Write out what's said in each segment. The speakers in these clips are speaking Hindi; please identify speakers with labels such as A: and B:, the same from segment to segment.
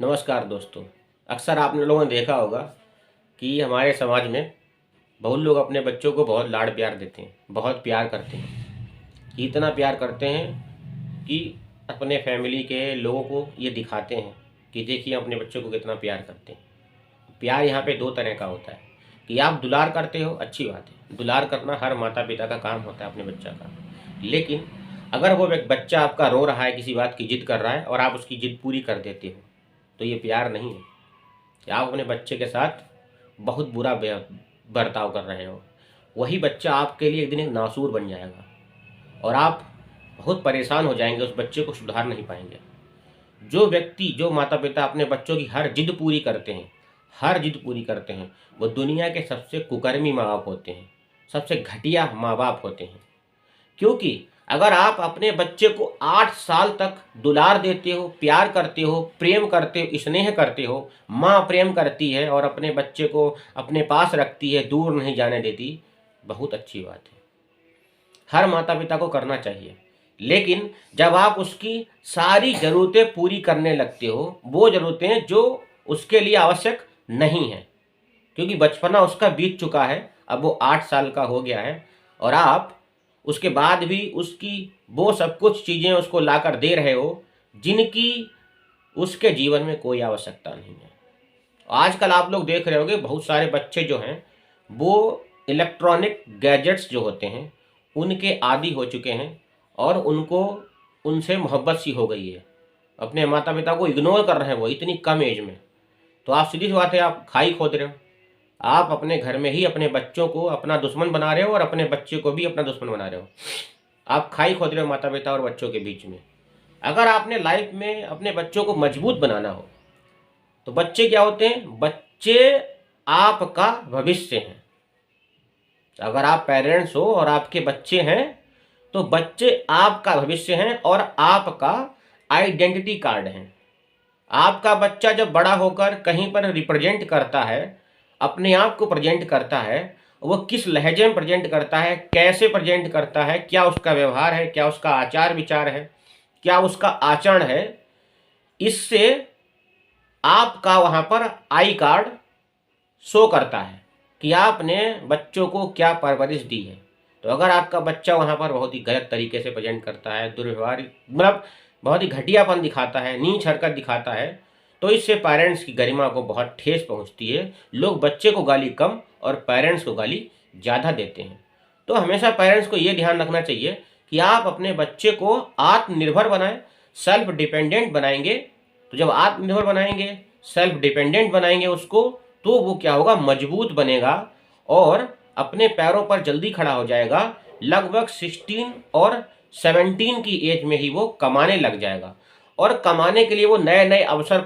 A: नमस्कार दोस्तों। अक्सर आपने लोगों ने देखा होगा कि हमारे समाज में बहुत लोग अपने बच्चों को बहुत लाड़ प्यार देते हैं, बहुत प्यार करते हैं। इतना प्यार करते हैं कि अपने फैमिली के लोगों को ये दिखाते हैं कि देखिए अपने बच्चों को कितना प्यार करते हैं। प्यार यहाँ पे दो तरह का होता है कि आप दुलार करते हो, अच्छी बात है। दुलार करना हर माता पिता का काम होता है अपने बच्चा का। लेकिन अगर वो एक बच्चा आपका रो रहा है, किसी बात की जिद कर रहा है और आप उसकी जिद पूरी कर देते हो, तो ये प्यार नहीं है। कि आप अपने बच्चे के साथ बहुत बुरा बर्ताव कर रहे हो। वही बच्चा आपके लिए एक दिन एक नासूर बन जाएगा और आप बहुत परेशान हो जाएंगे, उस बच्चे को सुधार नहीं पाएंगे। जो माता पिता अपने बच्चों की हर जिद पूरी करते हैं, हर जिद पूरी करते हैं, वो दुनिया के सबसे कुकर्मी माँ बाप होते हैं, सबसे घटिया माँ बाप होते हैं। क्योंकि अगर आप अपने बच्चे को 8 साल तक दुलार देते हो, प्यार करते हो, प्रेम करते हो, स्नेह करते हो, माँ प्रेम करती है और अपने बच्चे को अपने पास रखती है, दूर नहीं जाने देती, बहुत अच्छी बात है। हर माता पिता को करना चाहिए। लेकिन जब आप उसकी सारी ज़रूरतें पूरी करने लगते हो, वो ज़रूरतें जो उसके लिए आवश्यक नहीं है, क्योंकि बचपना उसका बीत चुका है, अब वो 8 साल का हो गया है और आप उसके बाद भी उसकी वो सब कुछ चीज़ें उसको लाकर दे रहे हो जिनकी उसके जीवन में कोई आवश्यकता नहीं है। आजकल आप लोग देख रहे होंगे बहुत सारे बच्चे जो हैं वो इलेक्ट्रॉनिक गैजेट्स जो होते हैं उनके आदी हो चुके हैं और उनको उनसे मोहब्बत सी हो गई है। अपने माता पिता को इग्नोर कर रहे हैं वो इतनी कम एज में। तो आप सीधी सी बात है, आप खाई खोद रहे हो। आप अपने घर में ही अपने बच्चों को अपना दुश्मन बना रहे हो और अपने बच्चे को भी अपना दुश्मन बना रहे हो। आप खाई खोद रहे हो माता पिता और बच्चों के बीच में। अगर आपने लाइफ में अपने बच्चों को मजबूत बनाना हो तो बच्चे क्या होते हैं? बच्चे आपका भविष्य हैं। अगर आप पेरेंट्स हो और आपके बच्चे हैं तो बच्चे आपका भविष्य हैं और आपका आइडेंटिटी कार्ड है। आपका बच्चा जब बड़ा होकर कहीं पर रिप्रेजेंट करता है, अपने आप को प्रेजेंट करता है, वो किस लहजे में प्रेजेंट करता है, कैसे प्रेजेंट करता है, क्या उसका व्यवहार है, क्या उसका आचार विचार है, क्या उसका आचरण है, इससे आपका वहाँ पर आई कार्ड शो करता है कि आपने बच्चों को क्या परवरिश दी है। तो अगर आपका बच्चा वहाँ पर बहुत ही गलत तरीके से प्रेजेंट करता है, दुर्व्यवहार मतलब बहुत ही घटियापन दिखाता है, नीच हरकत दिखाता है, तो इससे पेरेंट्स की गरिमा को बहुत ठेस पहुँचती है। लोग बच्चे को गाली कम और पेरेंट्स को गाली ज़्यादा देते हैं। तो हमेशा पेरेंट्स को ये ध्यान रखना चाहिए कि आप अपने बच्चे को आत्मनिर्भर बनाएं, सेल्फ डिपेंडेंट बनाएंगे। तो जब आत्मनिर्भर बनाएंगे, सेल्फ डिपेंडेंट बनाएंगे उसको, तो वो क्या होगा? मजबूत बनेगा और अपने पैरों पर जल्दी खड़ा हो जाएगा। लगभग 16 और 17 की एज में ही वो कमाने लग जाएगा और कमाने के लिए वो नए नए अवसर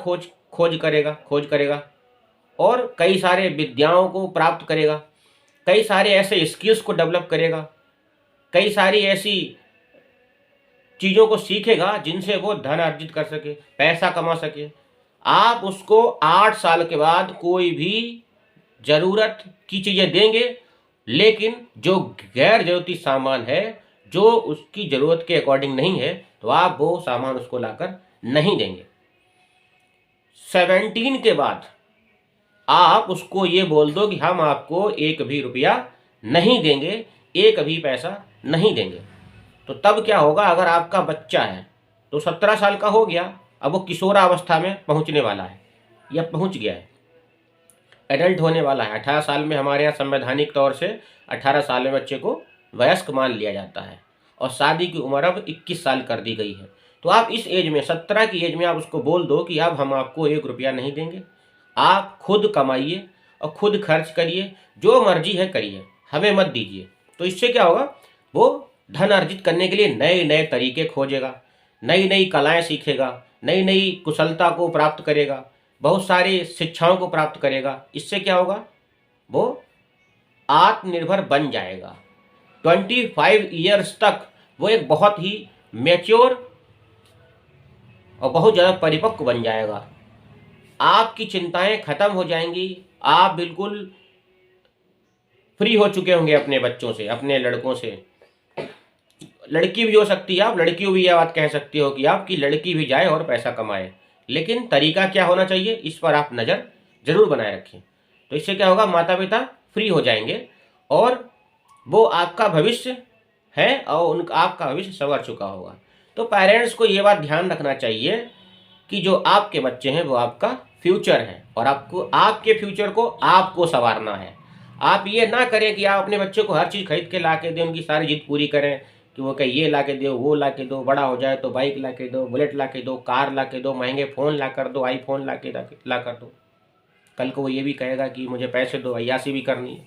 A: खोज करेगा और कई सारे विद्याओं को प्राप्त करेगा, कई सारे ऐसे स्किल्स को डेवलप करेगा, कई सारी ऐसी चीज़ों को सीखेगा जिनसे वो धन अर्जित कर सके, पैसा कमा सके। आप उसको 8 साल के बाद कोई भी ज़रूरत की चीज़ें देंगे, लेकिन जो गैर ज़रूरती सामान है, जो उसकी ज़रूरत के अकॉर्डिंग नहीं है, तो आप वो सामान उसको लाकर नहीं देंगे। 17 के बाद आप उसको ये बोल दो कि हम आपको एक भी रुपया नहीं देंगे, एक भी पैसा नहीं देंगे। तो तब क्या होगा? अगर आपका बच्चा है तो 17 साल का हो गया, अब वो किशोरावस्था में पहुंचने वाला है या पहुंच गया है, एडल्ट होने वाला है। 18 साल में हमारे यहाँ संवैधानिक तौर से 18 साल में बच्चे को वयस्क मान लिया जाता है और शादी की उम्र अब 21 साल कर दी गई है। तो आप इस एज में, 17 की एज में आप उसको बोल दो कि अब हम आपको एक रुपया नहीं देंगे, आप खुद कमाइए और खुद खर्च करिए, जो मर्जी है करिए, हमें मत दीजिए। तो इससे क्या होगा? वो धन अर्जित करने के लिए नए नए तरीके खोजेगा, नई नई कलाएं सीखेगा, नई नई कुशलता को प्राप्त करेगा, बहुत सारी शिक्षाओं को प्राप्त करेगा। इससे क्या होगा? वो आत्मनिर्भर बन जाएगा। 25 ईयर्स तक वो एक बहुत ही मैच्योर और बहुत ज़्यादा परिपक्व बन जाएगा। आपकी चिंताएं खत्म हो जाएंगी, आप बिल्कुल फ्री हो चुके होंगे अपने बच्चों से, अपने लड़कों से। लड़की भी हो सकती है, आप लड़कियों भी ये बात कह सकती हो कि आपकी लड़की भी जाए और पैसा कमाए, लेकिन तरीका क्या होना चाहिए इस पर आप नज़र जरूर बनाए रखें। तो इससे क्या होगा, माता पिता फ्री हो जाएंगे और वो आपका भविष्य है और उनका आपका भविष्य संवर चुका होगा। तो पेरेंट्स को ये बात ध्यान रखना चाहिए कि जो आपके बच्चे हैं वो आपका फ्यूचर है और आपको आपके फ्यूचर को आपको संवारना है। आप ये ना करें कि आप अपने बच्चे को हर चीज़ खरीद के ला के दें, उनकी सारी जिद पूरी करें कि वो कहे ये ला के दो, वो ला के दो, बड़ा हो जाए तो बाइक ला के दो, बुलेट ला के दो, कार ला के दो, महंगे फ़ोन ला कर दो, आईफोन ला कर दो। कल को वो ये भी कहेगा कि मुझे पैसे दो, अय्यासी भी करनी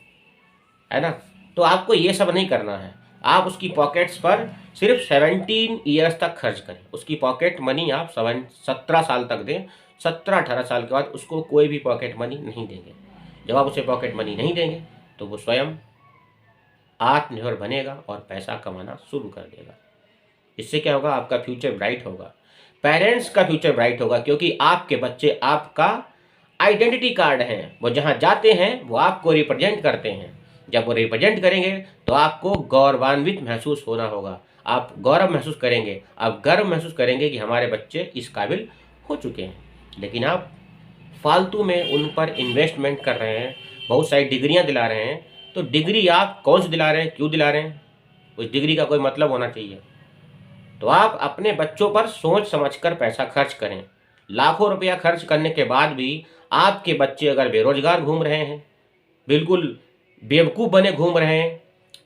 A: है ना। तो आपको ये सब नहीं करना है। आप उसकी पॉकेट्स पर सिर्फ 17 ईयर्स तक खर्च करें। उसकी पॉकेट मनी आप 17 साल तक दें। 17-18 साल के बाद उसको कोई भी पॉकेट मनी नहीं देंगे। जब आप उसे पॉकेट मनी नहीं देंगे तो वो स्वयं आत्मनिर्भर बनेगा और पैसा कमाना शुरू कर देगा। इससे क्या होगा, आपका फ्यूचर ब्राइट होगा, पेरेंट्स का फ्यूचर ब्राइट होगा, क्योंकि आपके बच्चे आपका आइडेंटिटी कार्ड हैं। वो जहाँ जाते हैं वो आपको रिप्रेजेंट करते हैं। जब वो रिप्रेजेंट करेंगे तो आपको गौरवान्वित महसूस होना होगा। आप गौरव महसूस करेंगे, आप गर्व महसूस करेंगे कि हमारे बच्चे इस काबिल हो चुके हैं। लेकिन आप फालतू में उन पर इन्वेस्टमेंट कर रहे हैं, बहुत सारी डिग्रियां दिला रहे हैं। तो डिग्री आप कौन सी दिला रहे हैं, क्यों दिला रहे हैं, उस डिग्री का कोई मतलब होना चाहिए। तो आप अपने बच्चों पर सोच समझकर पैसा खर्च करें। लाखों रुपया खर्च करने के बाद भी आपके बच्चे अगर बेरोजगार घूम रहे हैं, बिल्कुल बेवकूफ़ बने घूम रहे हैं,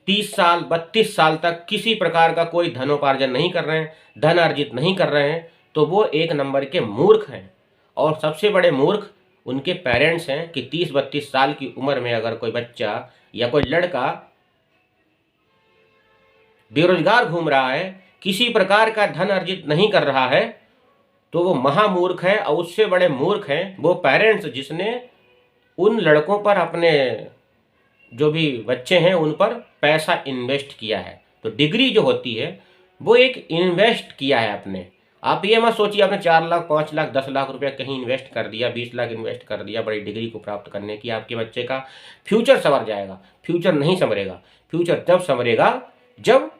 A: 30 साल 32 साल तक किसी प्रकार का कोई धनोपार्जन नहीं कर रहे हैं, धन अर्जित नहीं कर रहे हैं, तो वो एक नंबर के मूर्ख हैं। और सबसे बड़े मूर्ख उनके पेरेंट्स हैं कि 30-32 साल की उम्र में अगर कोई बच्चा या कोई लड़का बेरोजगार घूम रहा है, किसी प्रकार का धन अर्जित नहीं कर रहा है, तो वो महामूर्ख है। और उससे बड़े मूर्ख हैं वो पेरेंट्स जिसने उन लड़कों पर, अपने जो भी बच्चे हैं उन पर पैसा इन्वेस्ट किया है। तो डिग्री जो होती है वो एक इन्वेस्ट किया है आपने। आप ये मत सोचिए आपने 4 लाख 5 लाख 10 लाख रुपया कहीं इन्वेस्ट कर दिया, 20 लाख इन्वेस्ट कर दिया बड़ी डिग्री को प्राप्त करने की, आपके बच्चे का फ्यूचर संवर जाएगा। फ्यूचर नहीं संवरेगा। फ्यूचर तब संवरेगा जब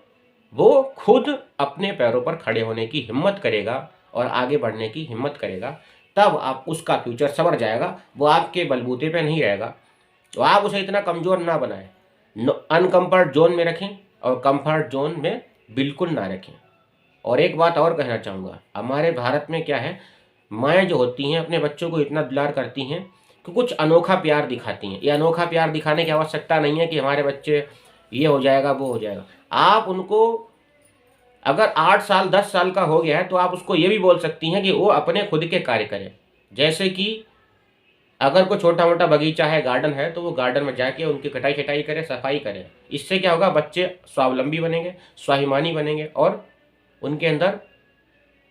A: वो खुद अपने पैरों पर खड़े होने की हिम्मत करेगा और आगे बढ़ने की हिम्मत करेगा, तब आप उसका फ्यूचर संवर जाएगा। वो आपके बलबूते पे नहीं रहेगा। तो आप उसे इतना कमज़ोर ना बनाएं, अनकम्फर्ट जोन में रखें और कंफर्ट जोन में बिल्कुल ना रखें। और एक बात और कहना चाहूँगा, हमारे भारत में क्या है, माएँ जो होती हैं अपने बच्चों को इतना दुलार करती हैं कि कुछ अनोखा प्यार दिखाती हैं। ये अनोखा प्यार दिखाने की आवश्यकता नहीं है कि हमारे बच्चे ये हो जाएगा वो हो जाएगा। आप उनको अगर 8 साल 10 साल का हो गया है तो आप उसको ये भी बोल सकती हैं कि वो अपने खुद के कार्य करें। जैसे कि अगर कोई छोटा मोटा बगीचा है, गार्डन है, तो वो गार्डन में जाके उनकी कटाई छटाई करें, सफाई करें। इससे क्या होगा, बच्चे स्वावलंबी बनेंगे, स्वाभिमानी बनेंगे और उनके अंदर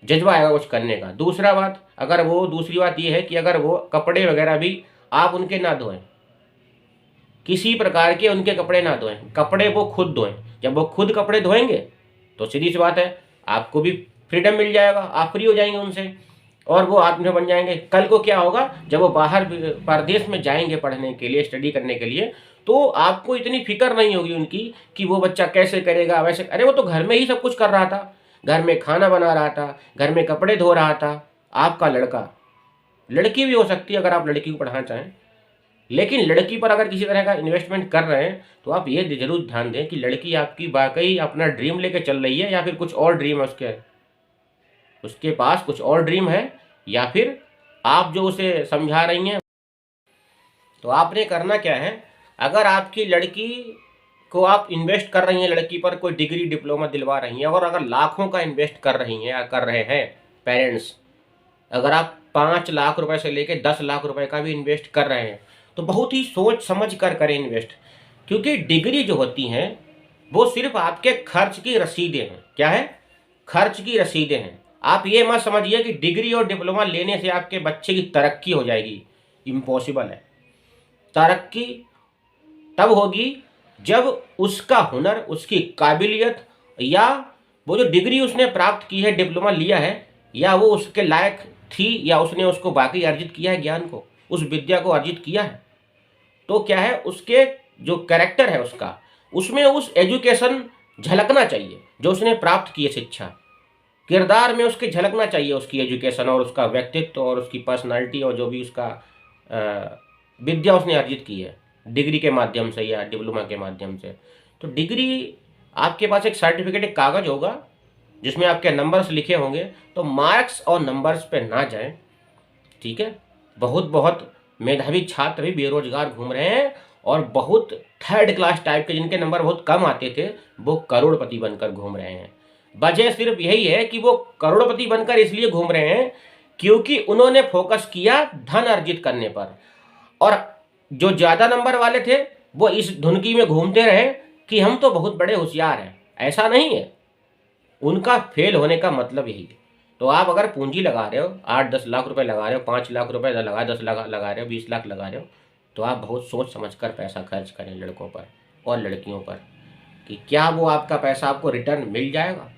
A: जज्बा आएगा कुछ करने का। दूसरी बात ये है कि अगर वो कपड़े वगैरह भी आप उनके ना धोएं, किसी प्रकार के उनके कपड़े ना धोएं, कपड़े वो खुद धोएं। जब वो खुद कपड़े धोएंगे तो सीधी सी बात है आपको भी फ्रीडम मिल जाएगा, आप फ्री हो जाएंगे उनसे और वो आत्मनिर्भर बन जाएंगे। कल को क्या होगा, जब वो बाहर परदेश में जाएंगे पढ़ने के लिए, स्टडी करने के लिए, तो आपको इतनी फिक्र नहीं होगी उनकी कि वो बच्चा कैसे करेगा वैसे। अरे वो तो घर में ही सब कुछ कर रहा था, घर में खाना बना रहा था, घर में कपड़े धो रहा था। आपका लड़का, लड़की भी हो सकती है अगर आप लड़की को पढ़ाना चाहें, लेकिन लड़की पर अगर किसी तरह का इन्वेस्टमेंट कर रहे हैं तो आप ये जरूर ध्यान दें कि लड़की आपकी वाकई अपना ड्रीम लेके चल रही है या फिर कुछ और ड्रीम है उसके पास कुछ और ड्रीम है, या फिर आप जो उसे समझा रही हैं। तो आपने करना क्या है, अगर आपकी लड़की को आप इन्वेस्ट कर रही हैं, लड़की पर कोई डिग्री डिप्लोमा दिलवा रही हैं और अगर लाखों का इन्वेस्ट कर रही हैं या कर रहे हैं पेरेंट्स, अगर आप 5 लाख रुपए से लेकर 10 लाख रुपए का भी इन्वेस्ट कर रहे हैं तो बहुत ही सोच समझ कर करें इन्वेस्ट। क्योंकि डिग्री जो होती हैं वो सिर्फ आपके खर्च की रसीदें हैं। क्या है, खर्च की रसीदें हैं। आप ये मत समझिए कि डिग्री और डिप्लोमा लेने से आपके बच्चे की तरक्की हो जाएगी, इम्पॉसिबल है। तरक्की तब होगी जब उसका हुनर, उसकी काबिलियत, या वो जो डिग्री उसने प्राप्त की है, डिप्लोमा लिया है, या वो उसके लायक थी, या उसने उसको बाकी अर्जित किया है, ज्ञान को, उस विद्या को अर्जित किया है। तो क्या है, उसके जो कैरेक्टर है उसका, उसमें उस एजुकेशन झलकना चाहिए जो उसने प्राप्त की है शिक्षा। किरदार में उसके झलकना चाहिए उसकी एजुकेशन और उसका व्यक्तित्व और उसकी पर्सनालिटी और जो भी उसका विद्या उसने अर्जित की है डिग्री के माध्यम से या डिप्लोमा के माध्यम से। तो डिग्री आपके पास एक सर्टिफिकेट, एक कागज़ होगा जिसमें आपके नंबर्स लिखे होंगे, तो मार्क्स और नंबर्स पे ना जाएं, ठीक है। बहुत बहुत मेधावी छात्र भी बेरोजगार घूम रहे हैं और बहुत थर्ड क्लास टाइप के जिनके नंबर बहुत कम आते थे वो करोड़पति बनकर घूम रहे हैं। वजह सिर्फ यही है कि वो करोड़पति बनकर इसलिए घूम रहे हैं क्योंकि उन्होंने फोकस किया धन अर्जित करने पर, और जो ज़्यादा नंबर वाले थे वो इस धुनकी में घूमते रहे कि हम तो बहुत बड़े होशियार हैं। ऐसा नहीं है, उनका फेल होने का मतलब यही है। तो आप अगर पूंजी लगा रहे हो, 8-10 लाख रुपए लगा रहे हो, 5 लाख रुपए लगा, 10 लाख लगा रहे हो, 20 लाख लगा रहे हो, तो आप बहुत सोच समझकर पैसा खर्च करें लड़कों पर और लड़कियों पर कि क्या वो आपका पैसा आपको रिटर्न मिल जाएगा।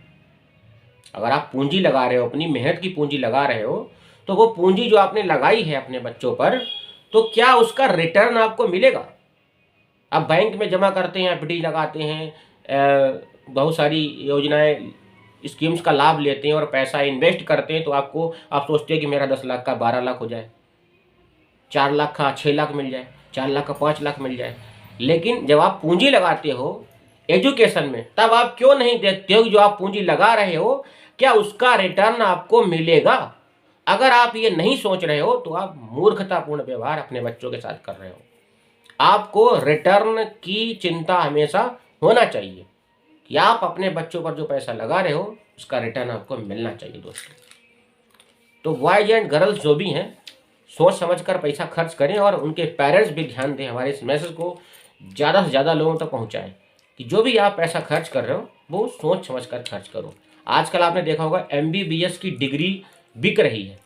A: अगर आप पूंजी लगा रहे हो, अपनी मेहनत की पूंजी लगा रहे हो, तो वो पूंजी जो आपने लगाई है अपने बच्चों पर, तो क्या उसका रिटर्न आपको मिलेगा। अब बैंक में जमा करते हैं, एफडी लगाते हैं, बहुत सारी योजनाएं स्कीम्स का लाभ लेते हैं और पैसा इन्वेस्ट करते हैं, तो आप सोचते हैं कि मेरा 10 लाख का 12 लाख हो जाए, 4 लाख का 6 लाख मिल जाए, 4 लाख का 5 लाख मिल जाए। लेकिन जब आप पूंजी लगाते हो एजुकेशन में, तब आप क्यों नहीं देखते हो कि जो आप पूंजी लगा रहे हो क्या उसका रिटर्न आपको मिलेगा। अगर आप ये नहीं सोच रहे हो तो आप मूर्खतापूर्ण व्यवहार अपने बच्चों के साथ कर रहे हो। आपको रिटर्न की चिंता हमेशा होना चाहिए कि आप अपने बच्चों पर जो पैसा लगा रहे हो उसका रिटर्न आपको मिलना चाहिए दोस्तों। तो बॉयज एंड गर्ल्स जो भी हैं, सोच समझकर पैसा खर्च करें और उनके पेरेंट्स भी ध्यान दें, हमारे इस मैसेज को ज़्यादा से ज़्यादा लोगों तक पहुँचाएं कि जो भी आप पैसा खर्च कर रहे हो वो सोच समझकर खर्च करो। आजकल आपने देखा होगा MBBS की डिग्री बिक रही है,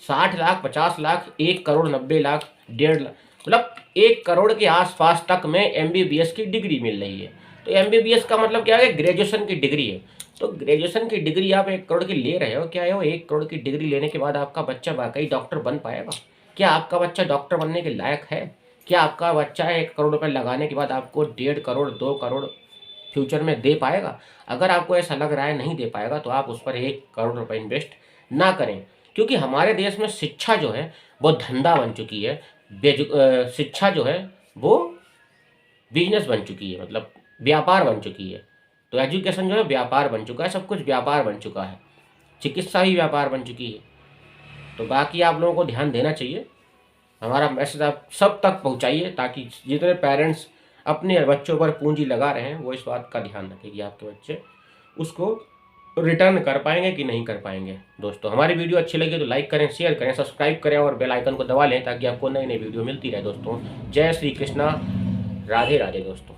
A: 60 लाख, 50 लाख, 1 करोड़, 90 लाख, 1.5 लाख, मतलब 1 करोड़ के आसपास तक में MBBS की डिग्री मिल रही है। तो MBBS का मतलब क्या है, ग्रेजुएशन की डिग्री है। तो ग्रेजुएशन की डिग्री आप 1 करोड़ की ले रहे हो, क्या है वो 1 करोड़ की डिग्री लेने के बाद आपका बच्चा वाकई डॉक्टर बन पाएगा? क्या आपका बच्चा डॉक्टर बनने के लायक है? क्या आपका बच्चा 1 करोड़ रुपये लगाने के बाद आपको 1.5 करोड़, 2 करोड़ फ्यूचर में दे पाएगा? अगर आपको ऐसा लग रहा है नहीं दे पाएगा तो आप उस पर 1 करोड़ रुपये इन्वेस्ट ना करें, क्योंकि हमारे देश में शिक्षा जो है वो धंधा बन चुकी है। शिक्षा जो है वो बिजनेस बन चुकी है, मतलब व्यापार बन चुकी है। तो एजुकेशन जो है व्यापार बन चुका है, सब कुछ व्यापार बन चुका है, चिकित्सा भी व्यापार बन चुकी है। तो बाकी आप लोगों को ध्यान देना चाहिए, हमारा मैसेज आप सब तक पहुंचाइए ताकि जितने पेरेंट्स अपने बच्चों पर पूंजी लगा रहे हैं वो इस बात का ध्यान रखें कि आपके बच्चे उसको रिटर्न कर पाएंगे कि नहीं कर पाएंगे। दोस्तों हमारी वीडियो अच्छी लगी तो लाइक करें, शेयर करें, सब्सक्राइब करें और बेल आइकन को दबा लें ताकि आपको नई नई वीडियो मिलती रहे। दोस्तों जय श्री कृष्णा, राधे राधे दोस्तों।